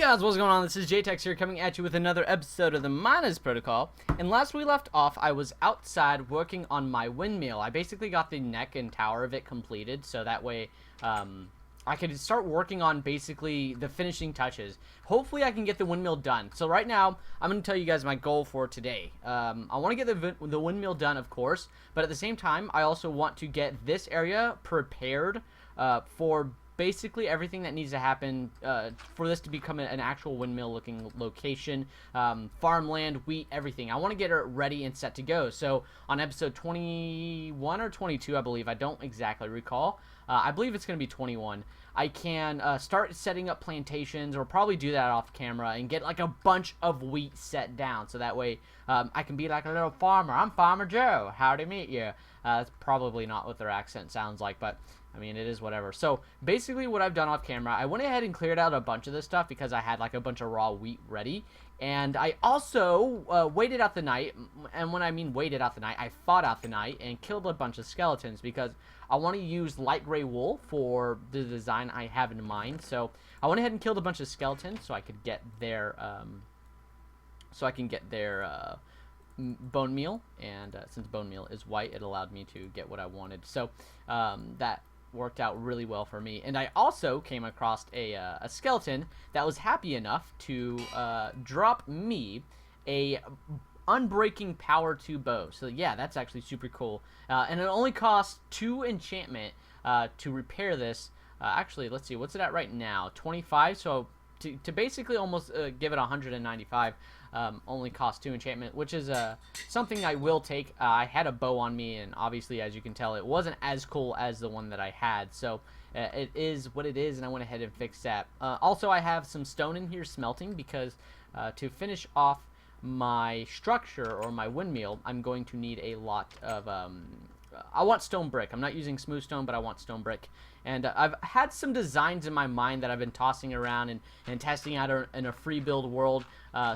guys, what's going on? This is Jaytax here coming at you with another episode of the Miners Protocol. And last we left off, I was outside working on my windmill. I basically got the neck and tower of it completed, so that way I could start working on basically the finishing touches. Hopefully I can get the windmill done. So right now, I'm going to tell you guys my goal for today. I want to get the windmill done, of course, but at the same time, I also want to get this area prepared for basically everything that needs to happen for this to become an actual windmill looking location, farmland, wheat, everything. I want to get it ready and set to go. So on episode 21 or 22, I believe, I don't exactly recall, I believe it's going to be 21, I can start setting up plantations, or probably do that off camera and get like a bunch of wheat set down, so that way I can be like a little farmer. I'm Farmer Joe, howdy meet you. That's probably not what their accent sounds like, but I mean, it is whatever. So basically what I've done off camera, I went ahead and cleared out a bunch of this stuff because I had like a bunch of raw wheat ready. And I also waited out the night. And when I mean waited out the night, I fought out the night and killed a bunch of skeletons because I want to use light gray wool for the design I have in mind. So I went ahead and killed a bunch of skeletons so I could get their bone meal. And since bone meal is white, it allowed me to get what I wanted. So that worked out really well for me. And I also came across a skeleton that was happy enough to drop me a unbreaking power 2 bow. So yeah, that's actually super cool. And it only costs 2 enchantment to repair this. Actually, let's see, what's it at right now? 25. So to basically almost give it 195, only costs 2 enchantment, which is something I will take. I had a bow on me, and obviously, as you can tell, it wasn't as cool as the one that I had, so it is what it is, and I went ahead and fixed that. Also, I have some stone in here smelting, because to finish off my structure, or my windmill, I'm going to need a lot of I want stone brick. I'm not using smooth stone, but I want stone brick. And I've had some designs in my mind that I've been tossing around and testing out in a free build world.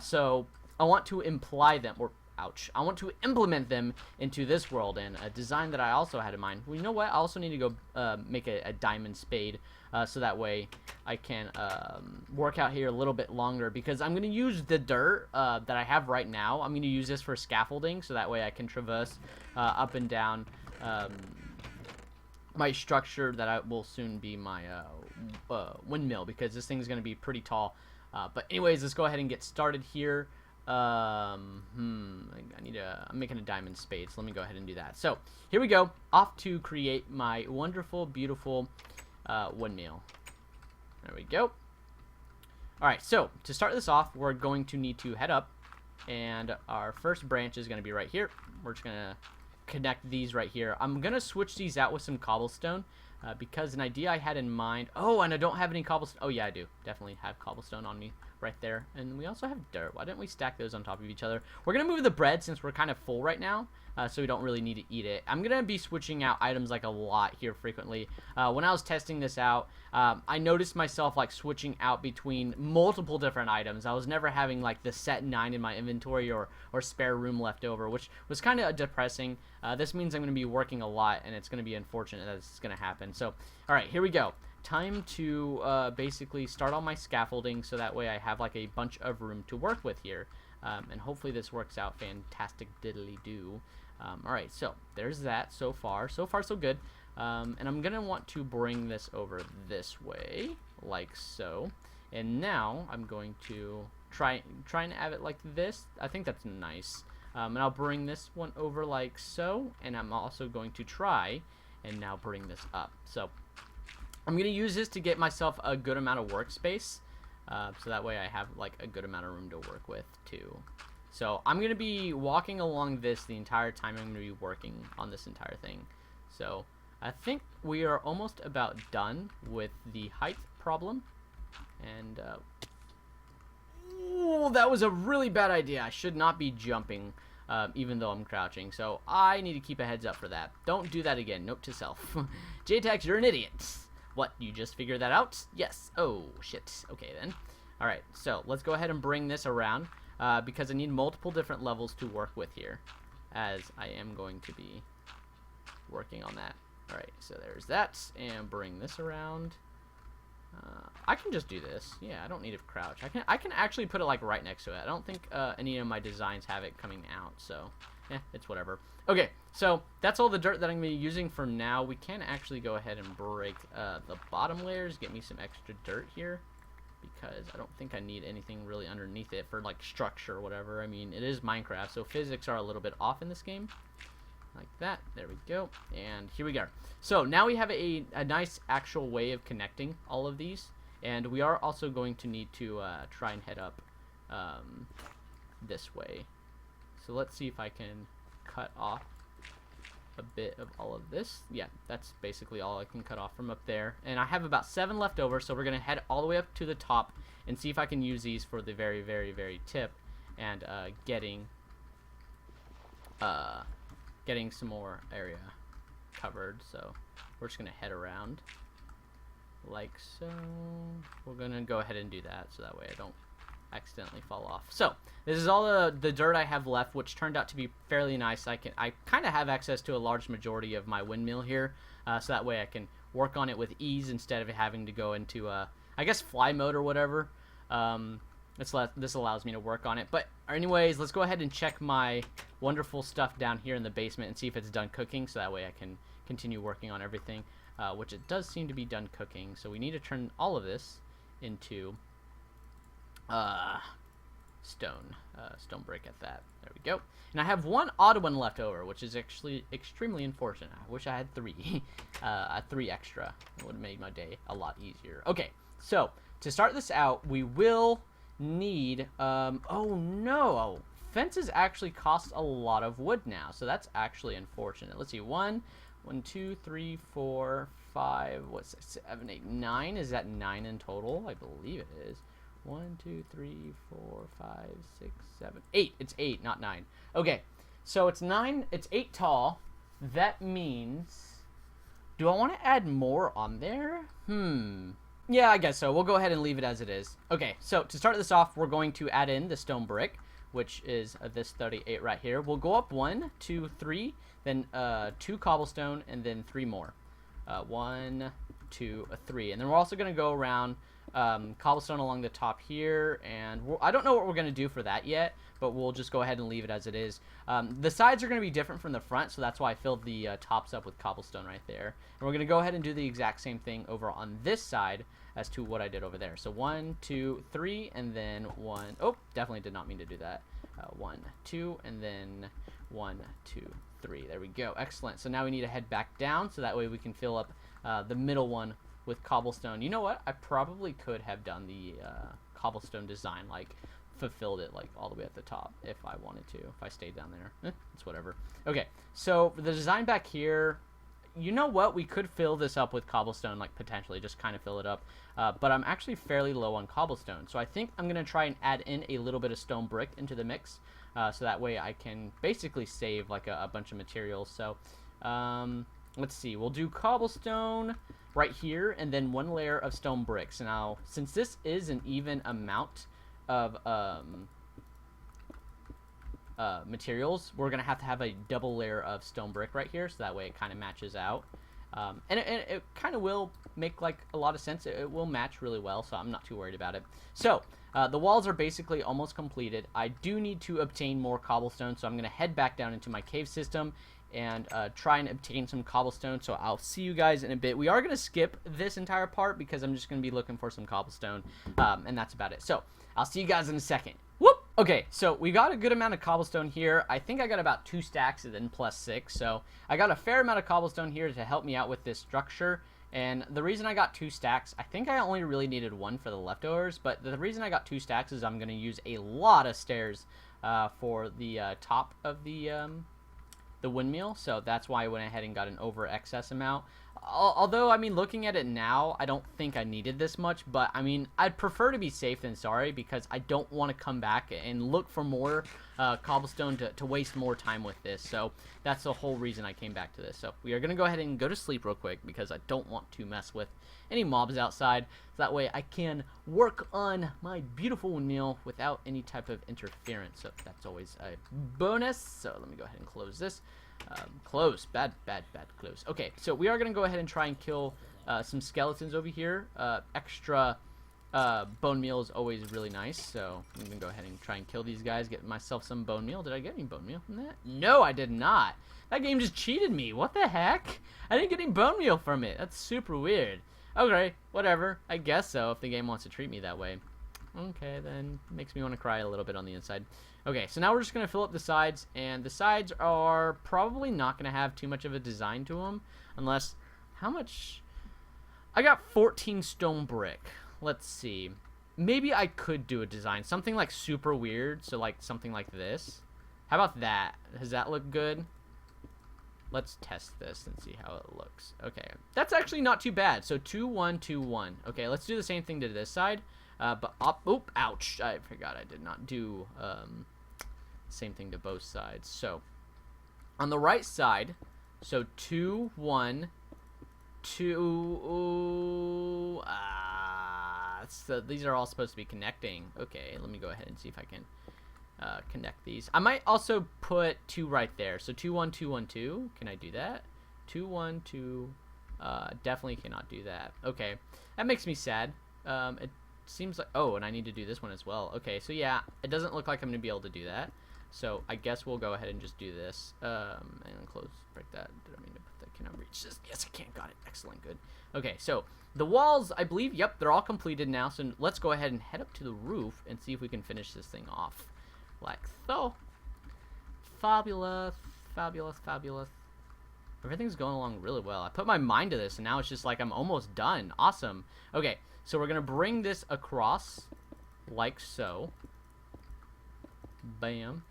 So I want to imply them, or ouch, I want to implement them into this world. And a design that I also had in mind. Well, you know what? I also need to go make a diamond spade, so that way I can work out here a little bit longer, because I'm going to use the dirt that I have right now. I'm going to use this for scaffolding, so that way I can traverse up and down my structure that will soon be my windmill, because this thing is going to be pretty tall. But anyways, let's go ahead and get started here. I'm making a diamond spade, so let me go ahead and do that. So here we go, off to create my wonderful, beautiful windmill. There we go. Alright, so to start this off, we're going to need to head up, and our first branch is going to be right here. We're just going to connect these right here. I'm going to switch these out with some cobblestone, because an idea I had in mind. Oh, and I don't have any cobblestone. Oh yeah, I do. Definitely have cobblestone on me right there. And we also have dirt. Why didn't we stack those on top of each other? We're going to move the bread since we're kind of full right now, so we don't really need to eat it. I'm going to be switching out items like a lot here frequently. When I was testing this out, I noticed myself like switching out between multiple different items. I was never having like the set 9 in my inventory or spare room left over, which was kind of depressing. This means I'm going to be working a lot, and it's going to be unfortunate that this is going to happen. So, alright, here we go. Time to basically start on my scaffolding, so that way I have like a bunch of room to work with here. And hopefully this works out fantastic diddly-do. Alright, so there's that so far. So far, so good. And I'm going to want to bring this over this way, like so. And now I'm going to try and have it like this. I think that's nice. And I'll bring this one over like so. And I'm also going to try and now bring this up. So I'm going to use this to get myself a good amount of workspace. So that way I have like a good amount of room to work with too. So I'm going to be walking along this the entire time I'm going to be working on this entire thing. So I think we are almost about done with the height problem. And ooh, that was a really bad idea. I should not be jumping even though I'm crouching. So I need to keep a heads up for that. Don't do that again. Note to self. Jaytax, you're an idiot. What, you just figured that out? Yes. Oh, shit. Okay, then. Alright, so let's go ahead and bring this around, because I need multiple different levels to work with here, as I am going to be working on that. Alright, so there's that, and bring this around. I can just do this. Yeah, I don't need to crouch. I can actually put it like right next to it. I don't think any of my designs have it coming out, so it's whatever. Okay, so that's all the dirt that I'm going to be using for now. We can actually go ahead and break the bottom layers, get me some extra dirt here, because I don't think I need anything really underneath it for like structure or whatever. I mean, it is Minecraft, so physics are a little bit off in this game. Like that. There we go. And here we go. So now we have a nice actual way of connecting all of these. And we are also going to need to try and head up this way. So let's see if I can cut off a bit of all of this. Yeah, that's basically all I can cut off from up there. And I have about 7 left over, so we're going to head all the way up to the top and see if I can use these for the very, very, very tip and getting some more area covered. So we're just gonna head around like so. We're gonna go ahead and do that so that way I don't accidentally fall off. So this is all the dirt I have left, which turned out to be fairly nice. I kind of have access to a large majority of my windmill here, so that way I can work on it with ease instead of having to go into I guess fly mode or whatever. This allows me to work on it. But anyways, let's go ahead and check my wonderful stuff down here in the basement and see if it's done cooking, so that way I can continue working on everything, which it does seem to be done cooking. So we need to turn all of this into stone brick at that. There we go. And I have one odd one left over, which is actually extremely unfortunate. I wish I had 3. 3 extra. It would have made my day a lot easier. Okay, so to start this out, we will need oh no, fences actually cost a lot of wood now, so that's actually unfortunate. Let's see, 1 2 3 4 5 what's 7 8 9. Is that 9 in total? I believe it is. 1 2 3 4 5 6 7 8. It's 8, not 9. Okay, so it's 9. It's 8 tall. That means, do I want to add more on there? Yeah, I guess so. We'll go ahead and leave it as it is. Okay, so to start this off, we're going to add in the stone brick, which is this 38 right here. We'll go up 1 2 3, then 2 cobblestone, and then 3 more. 1 2 3, and then we're also going to go around cobblestone along the top here, and I don't know what we're going to do for that yet, but we'll just go ahead and leave it as it is. The sides are going to be different from the front, so that's why I filled the tops up with cobblestone right there. And we're going to go ahead and do the exact same thing over on this side as to what I did over there. So 1 2 3, and then 1. Oh, definitely did not mean to do that. 1 2, and then 1 2 3. There we go. Excellent. So now we need to head back down, so that way we can fill up the middle one with cobblestone. You know what? I probably could have done the cobblestone design, like fulfilled it like all the way at the top if I wanted to. If I stayed down there, it's whatever. Okay, so the design back here, you know what? We could fill this up with cobblestone, like potentially just kind of fill it up. But I'm actually fairly low on cobblestone, so I think I'm gonna try and add in a little bit of stone brick into the mix, so that way I can basically save like a bunch of materials. So let's see. We'll do cobblestone right here, and then 1 layer of stone bricks. Now, since this is an even amount of materials, we're gonna have a double layer of stone brick right here, so that way it kind of matches out, and it kind of will make like a lot of sense. It will match really well, so I'm not too worried about it. So the walls are basically almost completed. I do need to obtain more cobblestone, so I'm gonna head back down into my cave system and try and obtain some cobblestone. So I'll see you guys in a bit. We are going to skip this entire part because I'm just going to be looking for some cobblestone, and that's about it. So I'll see you guys in a second. Whoop! Okay, so we got a good amount of cobblestone here. I think I got about 2 stacks and then plus 6. So I got a fair amount of cobblestone here to help me out with this structure. And the reason I got 2 stacks, I think I only really needed 1 for the leftovers, but the reason I got 2 stacks is I'm going to use a lot of stairs for the top of the windmill, so that's why I went ahead and got an over excess amount. Although, I mean, looking at it now, I don't think I needed this much, but I mean, I'd prefer to be safe than sorry, because I don't want to come back and look for more cobblestone to waste more time with this. So that's the whole reason I came back to this. So we are going to go ahead and go to sleep real quick, because I don't want to mess with any mobs outside, so that way I can work on my beautiful windmill without any type of interference. So that's always a bonus. So let me go ahead and close this. Close. Bad close. Okay, so we are going to go ahead and try and kill some skeletons over here. Extra bone meal is always really nice, so I'm gonna go ahead and try and kill these guys, get myself some bone meal. Did I get any bone meal from that? No, I did not. That game just cheated me. What the heck? I didn't get any bone meal from it. That's super weird. Okay, whatever. I guess so, if the game wants to treat me that way. Okay, then makes me want to cry a little bit on the inside. Okay, so now we're just going to fill up the sides, and the sides are probably not going to have too much of a design to them, unless, how much? I got 14 stone brick. Let's see. Maybe I could do a design, something like super weird, so like something like this. How about that? Does that look good? Let's test this and see how it looks. Okay, that's actually not too bad. So 2 1 2 1. Okay, let's do the same thing to this side. But up, oop, ouch! I forgot I did not do same thing to both sides. So on the right side, so 2 1 2. So these are all supposed to be connecting. Okay, let me go ahead and see if I can connect these. I might also put 2 right there. So 2 1 2 1 2. Can I do that? 2 1 2. Definitely cannot do that. Okay, that makes me sad. It seems like, oh, and I need to do this one as well. Okay, so yeah, it doesn't look like I'm gonna be able to do that. So I guess we'll go ahead and just do this. And close, break that. Did I mean to put that? Can I reach this? Yes, I can. Got it. Excellent. Good. Okay, so the walls, I believe, yep, they're all completed now. So let's go ahead and head up to the roof and see if we can finish this thing off. Like so. Fabulous, fabulous, fabulous. Everything's going along really well. I put my mind to this, and now it's just like I'm almost done. Awesome. Okay, so we're gonna bring this across, like so. Bam.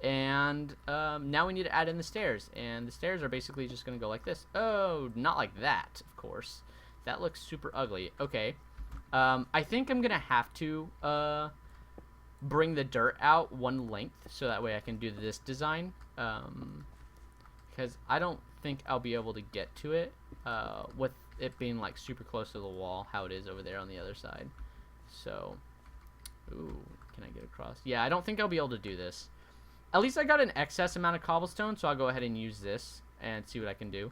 And now we need to add in the stairs, and the stairs are basically just gonna go like this. Oh, not like that, of course. That looks super ugly. Okay. I think I'm gonna have to bring the dirt out one length, so that way I can do this design. Because I don't think I'll be able to get to it with it being like super close to the wall, how it is over there on the other side. So, ooh, can I get across? Yeah, I don't think I'll be able to do this. At least I got an excess amount of cobblestone, so I'll go ahead and use this and see what I can do.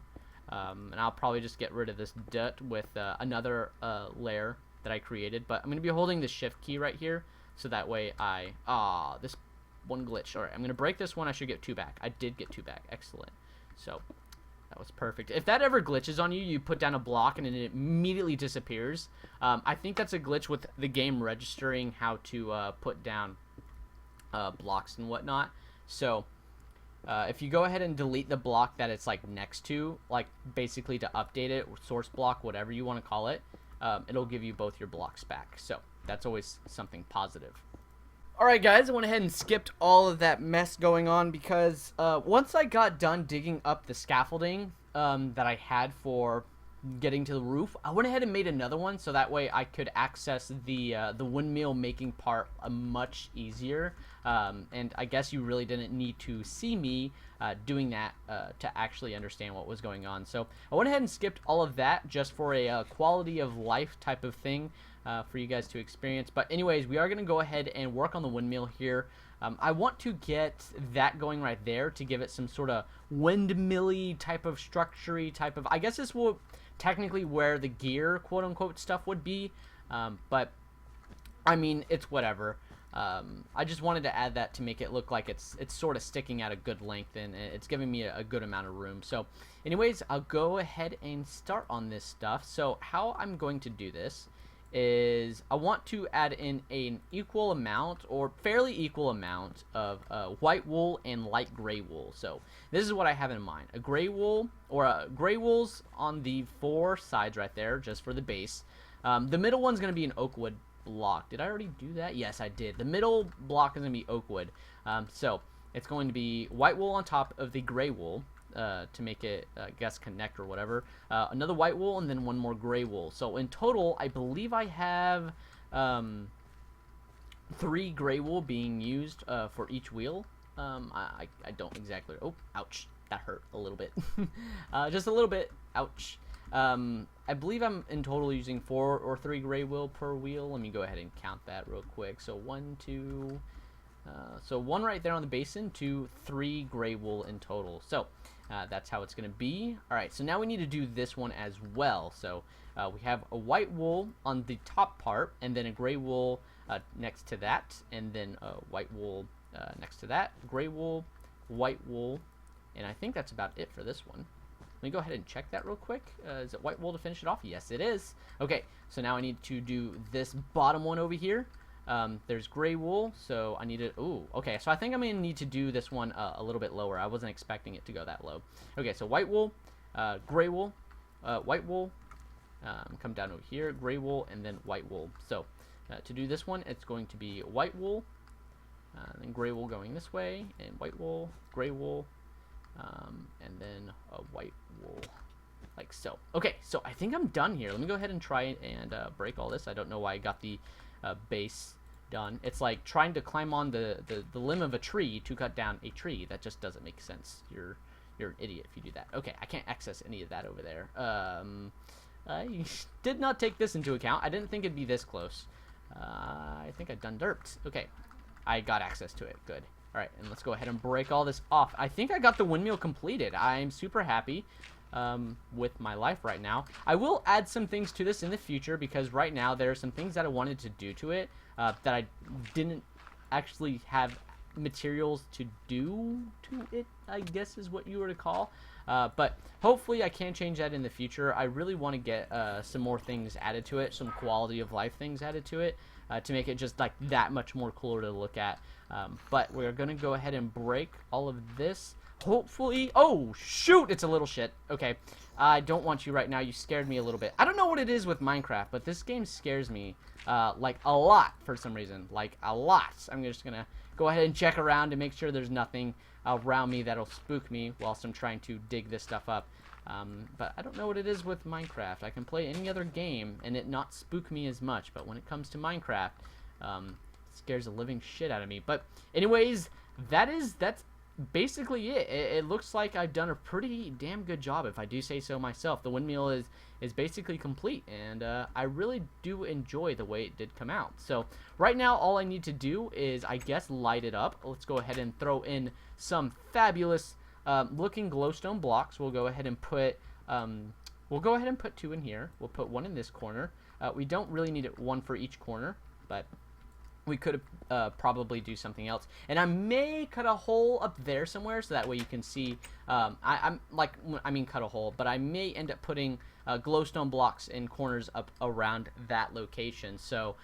And I'll probably just get rid of this dirt with another layer that I created. But I'm going to be holding the shift key right here, so that way this one glitch. Alright, I'm going to break this one. I should get 2 back. I did get 2 back. Excellent. So that was perfect. If that ever glitches on you, you put down a block and it immediately disappears. I think that's a glitch with the game registering how to put down blocks and whatnot. So if you go ahead and delete the block that it's like next to, like basically to update it, source block, whatever you want to call it, it'll give you both your blocks back. So that's always something positive. Alright guys, I went ahead and skipped all of that mess going on because once I got done digging up the scaffolding that I had for getting to the roof, I went ahead and made another one so that way I could access the windmill making part much easier. And I guess you really didn't need to see me doing that to actually understand what was going on. So I went ahead and skipped all of that just for a quality of life type of thing for you guys to experience. But anyways, we are going to go ahead and work on the windmill here. I want to get that going right there to give it some sort of windmill-y type of structure-y type of... I guess this will technically where the gear, quote-unquote, stuff would be. But, I mean, it's whatever. I just wanted to add that to make it look like it's sort of sticking at a good length, and it's giving me a good amount of room. So, anyways, I'll go ahead and start on this stuff. So, how I'm going to do this is I want to add in an equal amount or fairly equal amount of white wool and light gray wool. So this is what I have in mind: a gray wool or gray wool's on the 4 sides right there, just for the base. The middle one's going to be an oak wood block. Did I already do that? Yes, I did. The middle block is going to be oak wood. So it's going to be white wool on top of the gray wool. To make it, I guess, connect or whatever. Another white wool and then one more gray wool. So in total, I believe I have 3 gray wool being used for each wheel. I don't exactly... Oh, ouch. That hurt a little bit. Just a little bit. Ouch. I believe I'm in total using 4 or 3 gray wool per wheel. Let me go ahead and count that real quick. So 1, 2... So 1 right there on the basin to 3 gray wool in total. So that's how it's going to be. All right, so now we need to do this one as well. So we have a white wool on the top part, and then a gray wool next to that, and then a white wool next to that, gray wool, white wool, and I think that's about it for this one. Let me go ahead and check that real quick. Is it white wool to finish it off? Yes, it is. Okay, so now I need to do this bottom one over here. There's gray wool, so I need to, ooh, okay, so I think I'm going to need to do this one a little bit lower. I wasn't expecting it to go that low. Okay, so white wool, gray wool, white wool, come down over here, gray wool, and then white wool. So to do this one, it's going to be white wool, then gray wool going this way, and white wool, gray wool, and then a white wool, like so. Okay, so I think I'm done here. Let me go ahead and try and break all this. I don't know why I got the base done. It's like trying to climb on the limb of a tree to cut down a tree. That just doesn't make sense. You're an idiot if you do that. Okay, I can't access any of that over there. I did not take this into account. I didn't think it'd be this close. I think I've done derped. Okay, I got access to it. Good. All right, and let's go ahead and break all this off. I think I got the windmill completed. I'm super happy with my life right now. I will add some things to this in the future because right now there are some things that I wanted to do to it that I didn't actually have materials to do to it, I guess is what you were to call. But hopefully I can change that in the future. I really want to get some more things added to it, some quality of life things added to it to make it just like that much more cooler to look at. But we're going to go ahead and break all of this. Hopefully, oh shoot, it's a little shit. Okay, I don't want you right now. You scared me a little bit. I don't know what it is with Minecraft, but this game scares me like a lot for some reason, like a lot. I'm just gonna go ahead and check around to make sure there's nothing around me that'll spook me whilst I'm trying to dig this stuff up. But I don't know what it is with Minecraft. I can play any other game and it not spook me as much, but when it comes to Minecraft, it scares the living shit out of me. But anyways, that's basically it. It looks like I've done a pretty damn good job, if I do say so myself. The windmill is basically complete, and I really do enjoy the way it did come out. So right now all I need to do is, I guess, light it up. Let's go ahead and throw in some fabulous looking glowstone blocks. We'll go ahead and put 2 in here. We'll put 1 in this corner. We don't really need it 1 for each corner, but we could probably do something else. And I may cut a hole up there somewhere so that way you can see. I mean cut a hole, but I may end up putting glowstone blocks in corners up around that location. So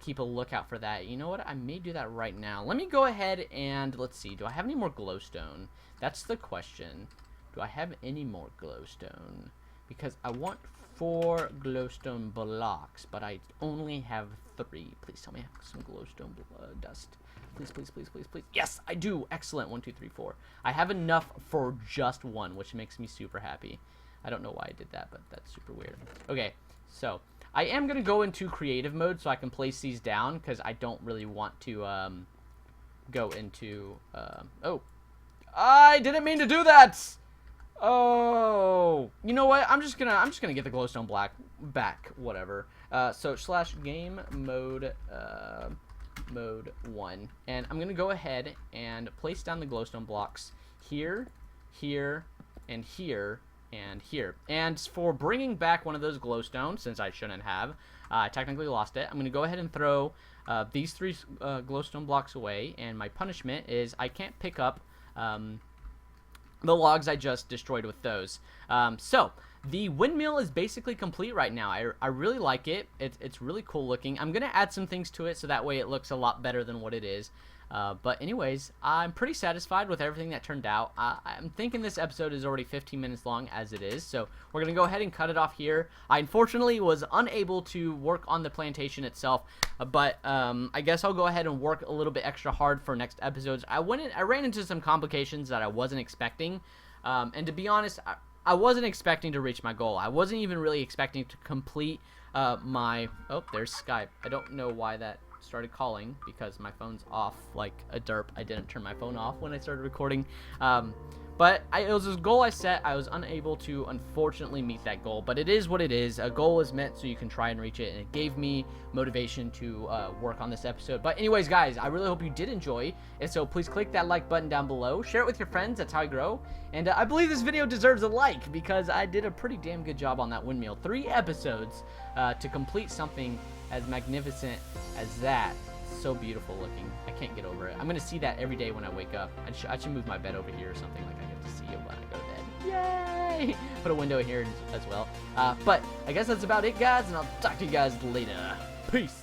keep a lookout for that. You know what? I may do that right now. Let me go ahead and let's see. Do I have any more glowstone? That's the question. Do I have any more glowstone? Because I want 4 glowstone blocks, but I only have 3. Please tell me I have some glowstone dust. Please, please, please, please, please. Yes, I do. Excellent. 1, 2, 3, 4. I have enough for just 1, which makes me super happy. I don't know why I did that, but that's super weird. Okay, so I am going to go into creative mode so I can place these down because I don't really want to go into... oh, I didn't mean to do that! Oh, you know what? I'm just gonna get the glowstone black back. Whatever. So / game mode mode 1, and I'm gonna go ahead and place down the glowstone blocks here, here, and here, and here. And for bringing back one of those glowstones, since I shouldn't have, I technically lost it. I'm gonna go ahead and throw these 3 glowstone blocks away, and my punishment is I can't pick up the logs I just destroyed with those. So the windmill is basically complete right now. I really like it. It's really cool looking. I'm gonna add some things to it so that way it looks a lot better than what it is. But anyways, I'm pretty satisfied with everything that turned out. I'm thinking this episode is already 15 minutes long as it is, so we're gonna go ahead and cut it off here. I unfortunately was unable to work on the plantation itself, but I guess I'll go ahead and work a little bit extra hard for next episodes. I ran into some complications that I wasn't expecting, and to be honest, I wasn't expecting to reach my goal. I wasn't even really expecting to complete my... Oh, there's Skype. I don't know why that started calling because my phone's off like a derp. I didn't turn my phone off when I started recording. But it was a goal I set. I was unable to, unfortunately, meet that goal. But it is what it is. A goal is meant so you can try and reach it. And it gave me motivation to work on this episode. But anyways, guys, I really hope you did enjoy. And so please click that like button down below. Share it with your friends. That's how I grow. And I believe this video deserves a like because I did a pretty damn good job on that windmill. 3 episodes to complete something as magnificent as that. So beautiful looking. I can't get over it. I'm gonna see that every day when I wake up. I should move my bed over here or something, like I get to see it when I go to bed. Yay! Put a window here as well. But I guess that's about it, guys, and I'll talk to you guys later. Peace.